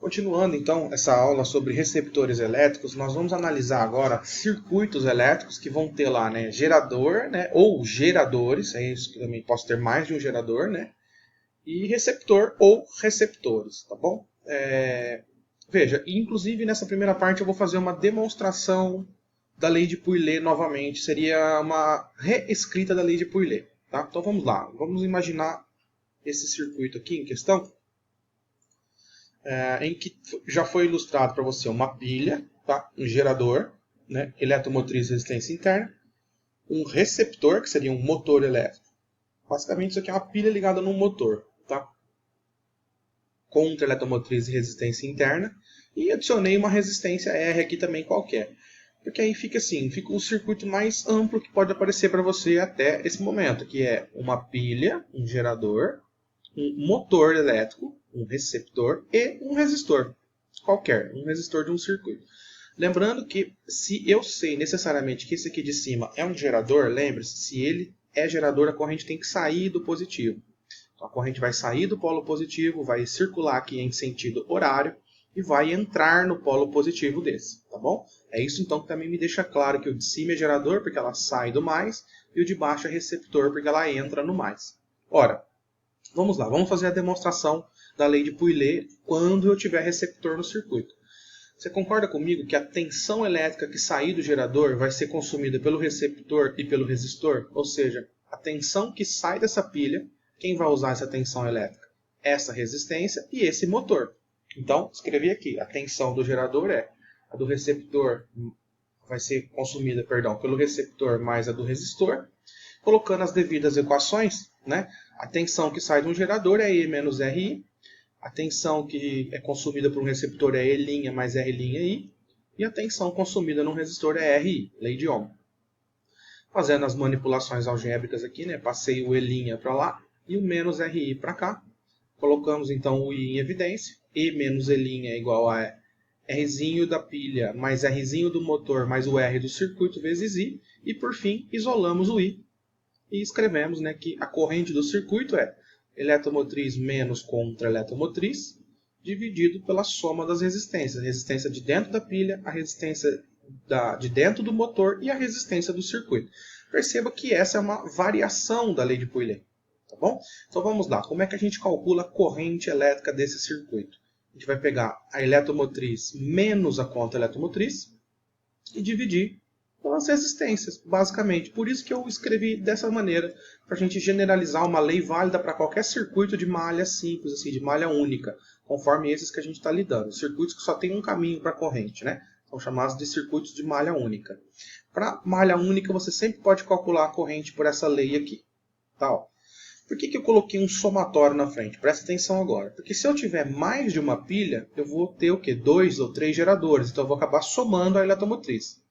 Continuando então essa aula sobre receptores elétricos, nós vamos analisar agora circuitos elétricos que vão ter lá, né, gerador, né, ou geradores, é isso que também posso ter mais de um gerador, né, e receptor ou receptores, tá bom? Veja, inclusive nessa primeira parte eu vou fazer uma demonstração da lei de Pouillet novamente, seria uma reescrita da lei de Pouillet, tá? Então vamos lá, vamos imaginar esse circuito aqui em questão, em que já foi ilustrado para você uma pilha, tá? Um gerador, né? Eletromotriz de resistência interna, um receptor, que seria um motor elétrico. Basicamente isso aqui é uma pilha ligada num motor, tá? Contra eletromotriz de resistência interna, e adicionei uma resistência R aqui também qualquer. Porque aí fica assim, fica o circuito mais amplo que pode aparecer para você até esse momento, que é uma pilha, um gerador, um motor elétrico, um receptor e um resistor. Qualquer, um resistor de um circuito. Lembrando que se eu sei necessariamente que esse aqui de cima é um gerador, lembre-se, se ele é gerador, a corrente tem que sair do positivo. Então a corrente vai sair do polo positivo, vai circular aqui em sentido horário e vai entrar no polo positivo desse, tá bom? É isso então que também me deixa claro que o de cima é gerador porque ela sai do mais e o de baixo é receptor porque ela entra no mais. Ora, vamos lá, vamos fazer a demonstração da lei de Pouillet quando eu tiver receptor no circuito. Você concorda comigo que a tensão elétrica que sair do gerador vai ser consumida pelo receptor e pelo resistor? Ou seja, a tensão que sai dessa pilha, quem vai usar essa tensão elétrica? Essa resistência e esse motor. Então, escrevi aqui, a tensão do gerador é a do receptor, vai ser consumida, perdão, pelo receptor mais a do resistor. Colocando as devidas equações, né? A tensão que sai de um gerador é E menos RI. A tensão que é consumida por um receptor é E' mais R'I. E a tensão consumida num resistor é RI, lei de Ohm. Fazendo as manipulações algébricas aqui, né? Passei o E' para lá e o menos RI para cá. Colocamos então o I em evidência. E menos E' é igual a Rzinho da pilha mais Rzinho do motor mais o R do circuito vezes I. E por fim, isolamos o I. E escrevemos, né, que a corrente do circuito é eletromotriz menos contra eletromotriz, dividido pela soma das resistências. A resistência de dentro da pilha, a resistência de dentro do motor e a resistência do circuito. Perceba que essa é uma variação da lei de Pouillet. Tá bom? Então vamos lá. Como é que a gente calcula a corrente elétrica desse circuito? A gente vai pegar a eletromotriz menos a contra-eletromotriz e dividir pelas resistências, basicamente. Por isso que eu escrevi dessa maneira, para a gente generalizar uma lei válida para qualquer circuito de malha simples, assim, de malha única, conforme esses que a gente está lidando. Circuitos que só tem um caminho para a corrente, né? São chamados de circuitos de malha única. Para malha única, você sempre pode calcular a corrente por essa lei aqui. Tá, ó. Por que eu coloquei um somatório na frente? Presta atenção agora. Porque se eu tiver mais de uma pilha, eu vou ter o quê? 2 ou 3 geradores. Então eu vou acabar somando a eletromotriz.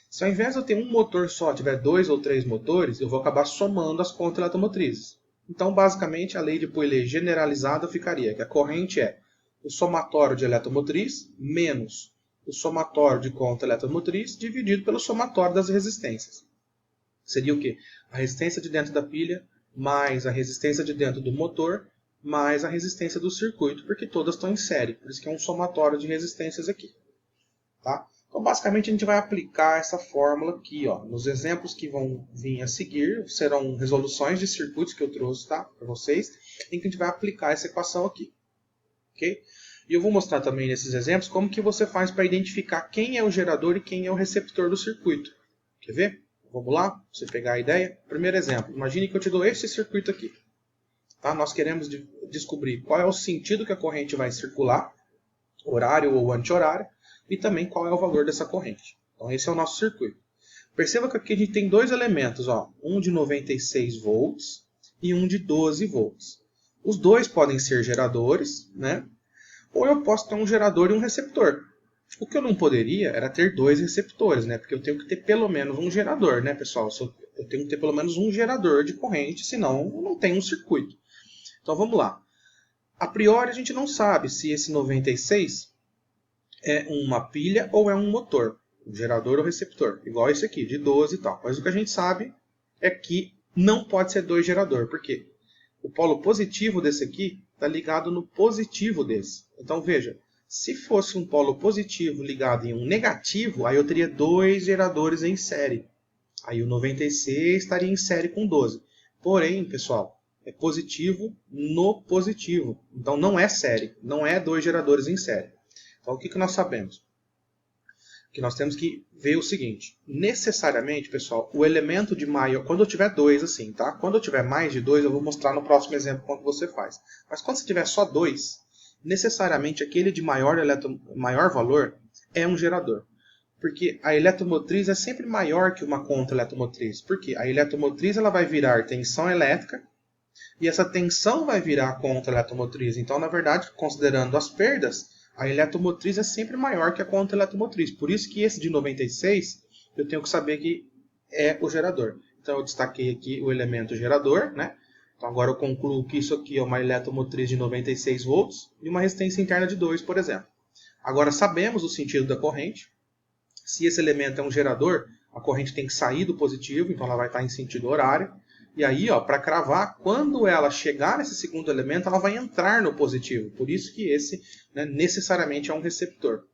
Se ao invés de eu ter um motor só, tiver 2 ou 3 motores, eu vou acabar somando as contra-eletromotrizes. Então, basicamente, a lei de Pouillet generalizada ficaria que a corrente é o somatório de eletromotriz menos o somatório de contra-eletromotriz dividido pelo somatório das resistências. Seria o quê? A resistência de dentro da pilha mais a resistência de dentro do motor mais a resistência do circuito, porque todas estão em série. Por isso que é um somatório de resistências aqui. Tá? Então, basicamente, a gente vai aplicar essa fórmula aqui. Ó. Nos exemplos que vão vir a seguir, serão resoluções de circuitos que eu trouxe, tá, para vocês, em que a gente vai aplicar essa equação aqui. Okay? E eu vou mostrar também nesses exemplos como que você faz para identificar quem é o gerador e quem é o receptor do circuito. Quer ver? Vamos lá? Você pegar a ideia? Primeiro exemplo. Imagine que eu te dou esse circuito aqui. Tá? Nós queremos descobrir qual é o sentido que a corrente vai circular, horário ou anti-horário, e também qual é o valor dessa corrente. Então esse é o nosso circuito. Perceba que aqui a gente tem dois elementos, ó, um de 96 volts e um de 12 volts. Os dois podem ser geradores, né? Ou eu posso ter um gerador e um receptor. O que eu não poderia era ter dois receptores, né? Porque eu tenho que ter pelo menos um gerador, né, pessoal? Eu tenho que ter pelo menos um gerador de corrente, senão eu não tenho um circuito. Então vamos lá. A priori a gente não sabe se esse 96 é uma pilha ou é um motor, um gerador ou receptor, igual esse aqui, de 12 e tal. Mas o que a gente sabe é que não pode ser dois geradores. Por quê? O polo positivo desse aqui está ligado no positivo desse. Então veja, Se fosse um polo positivo ligado em um negativo, aí eu teria 2 geradores em série. Aí o 96 estaria em série com 12. Porém, pessoal, é positivo no positivo. Então não é série, não é 2 geradores em série. Então o que nós sabemos? Que nós temos que ver o seguinte. Necessariamente, pessoal, o elemento de maior... Quando eu tiver 2 assim, tá? Quando eu tiver mais de 2, eu vou mostrar no próximo exemplo como você faz. Mas quando você tiver só 2, necessariamente aquele de maior valor é um gerador. Porque a eletromotriz é sempre maior que uma contra-eletromotriz. Porque a eletromotriz ela vai virar tensão elétrica e essa tensão vai virar contra-eletromotriz. Então, na verdade, considerando as perdas, a eletromotriz é sempre maior que a contra-eletromotriz. Por isso que esse de 96, eu tenho que saber que é o gerador. Então, eu destaquei aqui o elemento gerador, né? Então, agora eu concluo que isso aqui é uma eletromotriz de 96 volts e uma resistência interna de 2, por exemplo. Agora, sabemos o sentido da corrente. Se esse elemento é um gerador, a corrente tem que sair do positivo, então ela vai estar em sentido horário. E aí, para cravar, quando ela chegar nesse segundo elemento, ela vai entrar no positivo. Por isso que esse necessariamente é um receptor.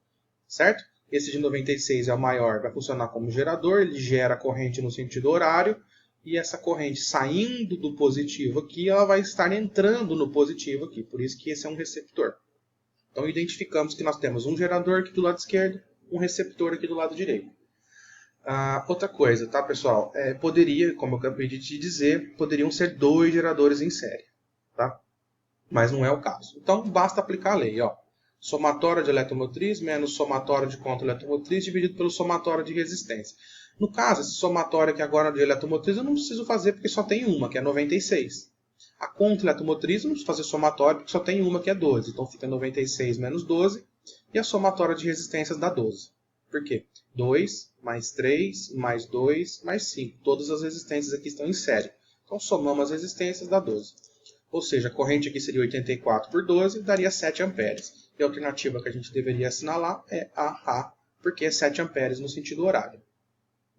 Certo? Esse de 96 é o maior, vai funcionar como gerador, ele gera a corrente no sentido horário. E essa corrente saindo do positivo aqui, ela vai estar entrando no positivo aqui. Por isso que esse é um receptor. Então, identificamos que nós temos um gerador aqui do lado esquerdo, um receptor aqui do lado direito. Outra coisa, tá, pessoal? Poderia, como eu acabei de te dizer, poderiam ser 2 geradores em série, tá? Mas não é o caso. Então, basta aplicar a lei, ó. Somatório de eletromotriz menos somatório de contra-eletromotriz dividido pelo somatório de resistência. No caso, esse somatório aqui agora de eletromotriz eu não preciso fazer porque só tem uma, que é 96. A contra-eletromotriz eu não preciso fazer somatório porque só tem uma, que é 12. Então fica 96 menos 12 e a somatória de resistências dá 12. Por quê? 2, mais 3, mais 2, mais 5. Todas as resistências aqui estão em série. Então somamos as resistências, dá 12. Ou seja, a corrente aqui seria 84 por 12, daria 7 amperes. E a alternativa que a gente deveria assinalar é AA, porque é 7 amperes no sentido horário.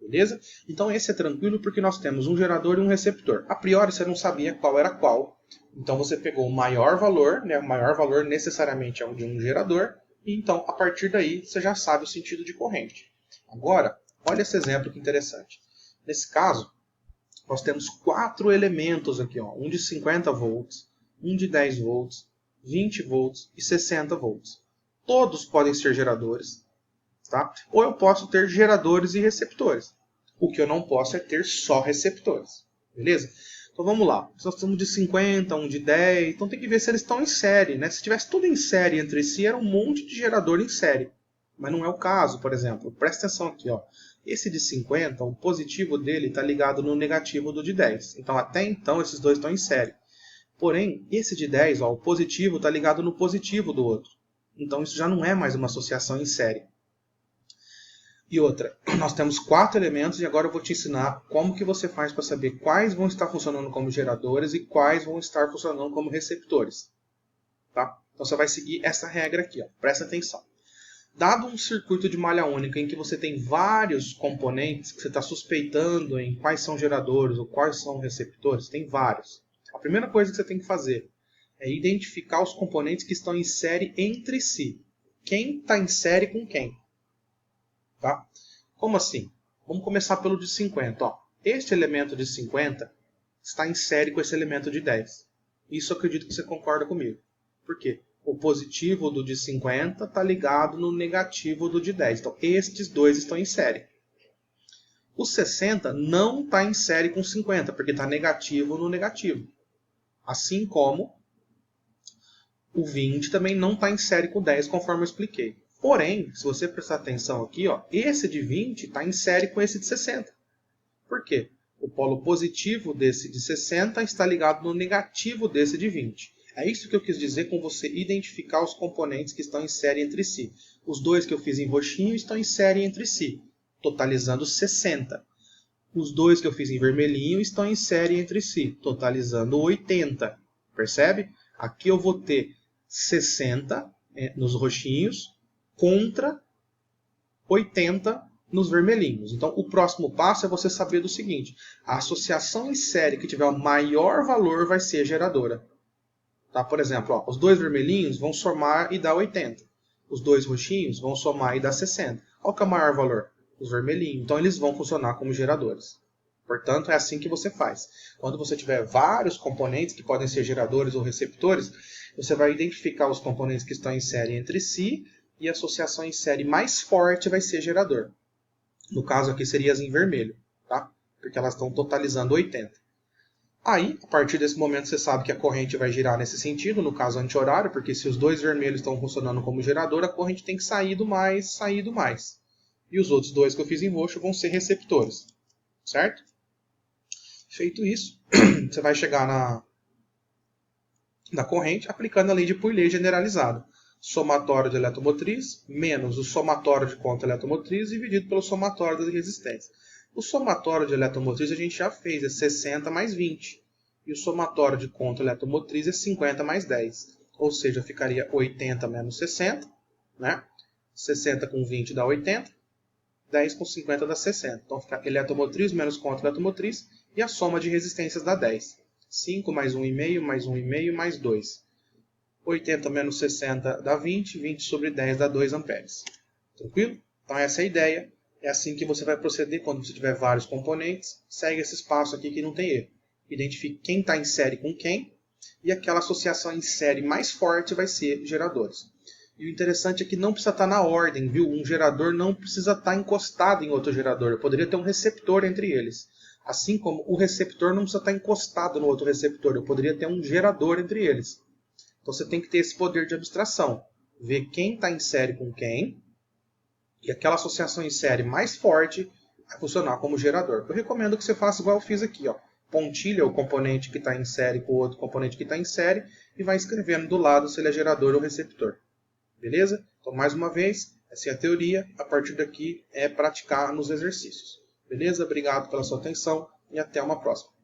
Beleza? Então esse é tranquilo porque nós temos um gerador e um receptor. A priori você não sabia qual era qual. Então você pegou o maior valor, né? O maior valor necessariamente é o de um gerador. E então, a partir daí, você já sabe o sentido de corrente. Agora, olha esse exemplo que interessante. Nesse caso, nós temos 4 elementos aqui. Ó. Um de 50 volts, um de 10 volts, 20 volts e 60 volts. Todos podem ser geradores. Tá? Ou eu posso ter geradores e receptores. O que eu não posso é ter só receptores. Beleza? Então vamos lá. Nós temos de 50, um de 10. Então tem que ver se eles estão em série. Né? Se tivesse tudo em série entre si, era um monte de gerador em série. Mas não é o caso, por exemplo. Presta atenção aqui. Ó. Esse de 50, o positivo dele está ligado no negativo do de 10. Então até então esses dois estão em série. Porém, esse de 10, ó, o positivo está ligado no positivo do outro. Então isso já não é mais uma associação em série. E outra, nós temos 4 elementos e agora eu vou te ensinar como que você faz para saber quais vão estar funcionando como geradores e quais vão estar funcionando como receptores. Tá? Então você vai seguir essa regra aqui, ó. Presta atenção. Dado um circuito de malha única em que você tem vários componentes que você está suspeitando em quais são geradores ou quais são receptores, tem vários. A primeira coisa que você tem que fazer é identificar os componentes que estão em série entre si. Quem está em série com quem? Tá? Como assim? Vamos começar pelo de 50. Ó. Este elemento de 50 está em série com esse elemento de 10. Isso eu acredito que você concorda comigo. Por quê? O positivo do de 50 está ligado no negativo do de 10. Então, estes dois estão em série. O 60 não está em série com 50, porque está negativo no negativo. Assim como o 20 também não está em série com 10, conforme eu expliquei. Porém, se você prestar atenção aqui, ó, esse de 20 está em série com esse de 60. Por quê? O polo positivo desse de 60 está ligado no negativo desse de 20. É isso que eu quis dizer com você identificar os componentes que estão em série entre si. Os dois que eu fiz em roxinho estão em série entre si, totalizando 60. Os dois que eu fiz em vermelhinho estão em série entre si, totalizando 80. Percebe? Aqui eu vou ter 60 nos roxinhos, contra 80 nos vermelhinhos. Então, o próximo passo é você saber do seguinte. A associação em série que tiver o maior valor vai ser geradora. Tá? Por exemplo, ó, os dois vermelhinhos vão somar e dar 80. Os dois roxinhos vão somar e dar 60. Qual que é o maior valor? Os vermelhinhos. Então eles vão funcionar como geradores. Portanto, é assim que você faz. Quando você tiver vários componentes que podem ser geradores ou receptores, você vai identificar os componentes que estão em série entre si e a associação em série mais forte vai ser gerador. No caso aqui seria as em vermelho, tá? Porque elas estão totalizando 80. Aí, a partir desse momento, você sabe que a corrente vai girar nesse sentido, no caso anti-horário, porque se os dois vermelhos estão funcionando como gerador, a corrente tem que sair do mais, sair do mais. E os outros dois que eu fiz em roxo vão ser receptores, certo? Feito isso, você vai chegar na corrente aplicando a lei de Poiseuille generalizada. Somatório de eletromotriz menos o somatório de conta eletromotriz dividido pelo somatório das resistências. O somatório de eletromotriz a gente já fez, é 60 mais 20. E o somatório de conta eletromotriz é 50 mais 10. Ou seja, ficaria 80 menos 60. Né? 60 com 20 dá 80. 10 com 50 dá 60. Então fica eletromotriz menos conta eletromotriz. E a soma de resistências dá 10. 5 mais 1,5 mais 1,5 mais 2. 80 menos 60 dá 20. 20 sobre 10 dá 2 amperes. Tranquilo? Então essa é a ideia. É assim que você vai proceder quando você tiver vários componentes. Segue esse espaço aqui que não tem erro. Identifique quem está em série com quem. E aquela associação em série mais forte vai ser geradores. E o interessante é que não precisa estar na ordem, viu? Um gerador não precisa estar encostado em outro gerador. Eu poderia ter um receptor entre eles. Assim como o receptor não precisa estar encostado no outro receptor. Eu poderia ter um gerador entre eles. Então você tem que ter esse poder de abstração. Ver quem está em série com quem. E aquela associação em série mais forte vai funcionar como gerador. Eu recomendo que você faça igual eu fiz aqui. Ó. Pontilha o componente que está em série com o outro componente que está em série e vai escrevendo do lado se ele é gerador ou receptor. Beleza? Então, mais uma vez, essa é a teoria. A partir daqui é praticar nos exercícios. Beleza? Obrigado pela sua atenção e até uma próxima.